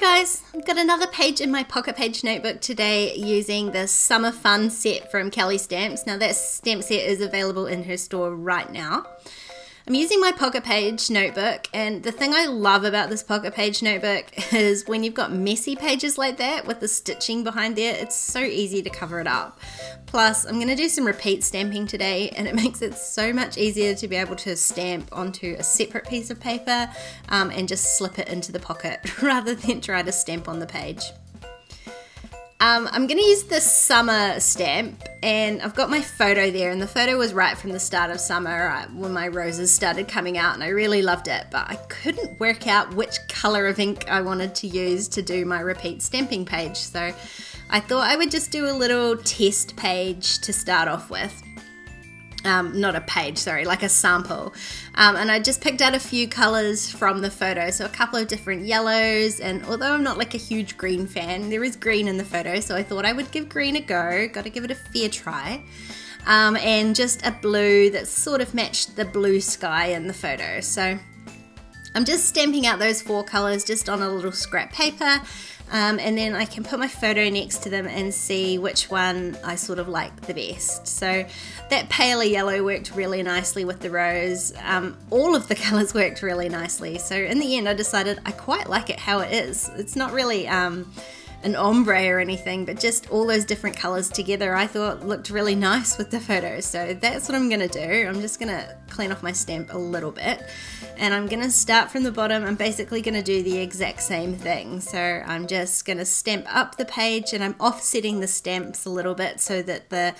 guys, I've got another page in my pocket page notebook today using the Summer Fun set from Kellie Stamps. Now that stamp set is available in her store right now. I'm using my pocket page notebook, and the thing I love about this pocket page notebook is when you've got messy pages like that with the stitching behind there, it's so easy to cover it up. Plus, I'm going to do some repeat stamping today, and it makes it so much easier to be able to stamp onto a separate piece of paper and just slip it into the pocket rather than try to stamp on the page. I'm going to use this summer stamp, and I've got my photo there, and the photo was right from the start of summer when my roses started coming out, and I really loved it, but I couldn't work out which colour of ink I wanted to use to do my repeat stamping page, so I thought I would just do a little test page to start off with. Not a page, sorry, like a sample. And I just picked out a few colours from the photo, so a couple of different yellows, and although I'm not like a huge green fan, there is green in the photo, so I thought I would give green a go, got to give it a fair try. And just a blue that sort of matched the blue sky in the photo. So I'm just stamping out those four colours just on a little scrap paper. And then I can put my photo next to them and see which one I sort of like the best. So that paler yellow worked really nicely with the rose. All of the colours worked really nicely. So in the end I decided I quite like it how it is. It's not really an ombre or anything, but just all those different colours together I thought looked really nice with the photo. So that's what I'm going to do. I'm just going to clean off my stamp a little bit, and I'm going to start from the bottom. I'm basically going to do the exact same thing. So I'm just going to stamp up the page, and I'm offsetting the stamps a little bit so that the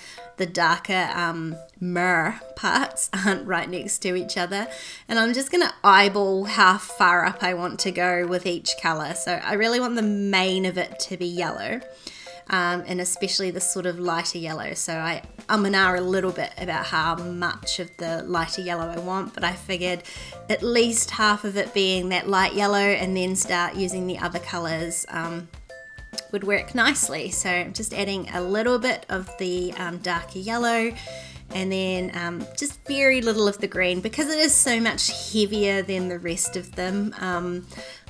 darker mer parts aren't right next to each other, and I'm just going to eyeball how far up I want to go with each colour. So I really want the main of it to be yellow, and especially the sort of lighter yellow. So I and ah a little bit about how much of the lighter yellow I want, but I figured at least half of it being that light yellow and then start using the other colours would work nicely. So I'm just adding a little bit of the darker yellow, and then just very little of the green because it is so much heavier than the rest of them.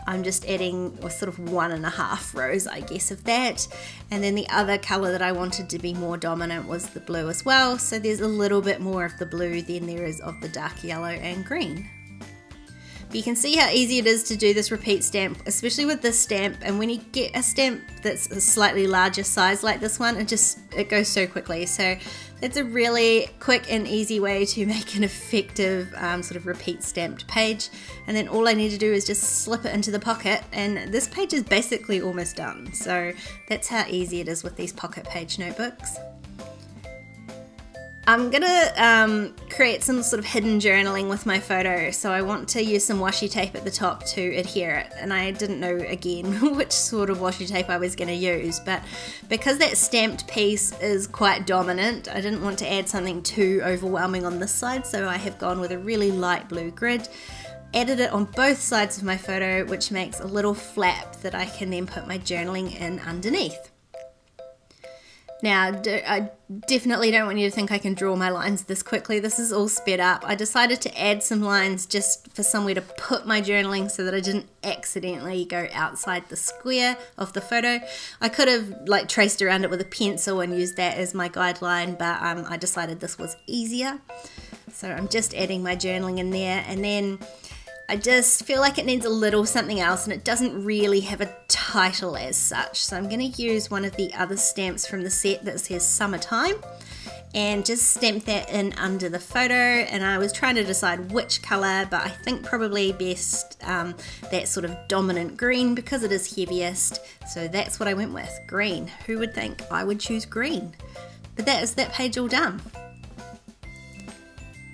I'm just adding sort of 1.5 rows, I guess, of that. And then the other colour that I wanted to be more dominant was the blue as well. So there's a little bit more of the blue than there is of the dark yellow and green. But you can see how easy it is to do this repeat stamp, especially with this stamp. And when you get a stamp that's a slightly larger size like this one, it goes so quickly. So it's a really quick and easy way to make an effective sort of repeat stamped page. And then all I need to do is just slip it into the pocket, and this page is basically almost done. So that's how easy it is with these pocket page notebooks. I'm gonna create some sort of hidden journaling with my photo, so I want to use some washi tape at the top to adhere it, and I didn't know again which sort of washi tape I was going to use, but because that stamped piece is quite dominant, I didn't want to add something too overwhelming on this side, so I have gone with a really light blue grid, added it on both sides of my photo, which makes a little flap that I can then put my journaling in underneath. Now, I definitely don't want you to think I can draw my lines this quickly. This is all sped up. I decided to add some lines just for somewhere to put my journaling so that I didn't accidentally go outside the square of the photo. I could have like traced around it with a pencil and used that as my guideline, but I decided this was easier. So I'm just adding my journaling in there, and then I just feel like it needs a little something else, and it doesn't really have a title as such. So I'm going to use one of the other stamps from the set that says Summertime and just stamp that in under the photo. And I was trying to decide which colour, but I think probably best that sort of dominant green because it is heaviest. So that's what I went with, green. Who would think I would choose green? But that is that page all done.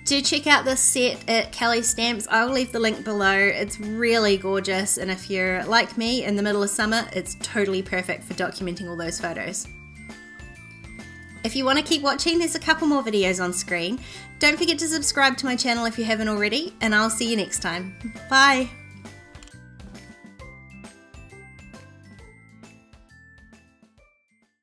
Do check out this set at Kellie Stamps. I'll leave the link below. It's really gorgeous, and if you're like me in the middle of summer, it's totally perfect for documenting all those photos. If you want to keep watching, there's a couple more videos on screen. Don't forget to subscribe to my channel if you haven't already, and I'll see you next time. Bye!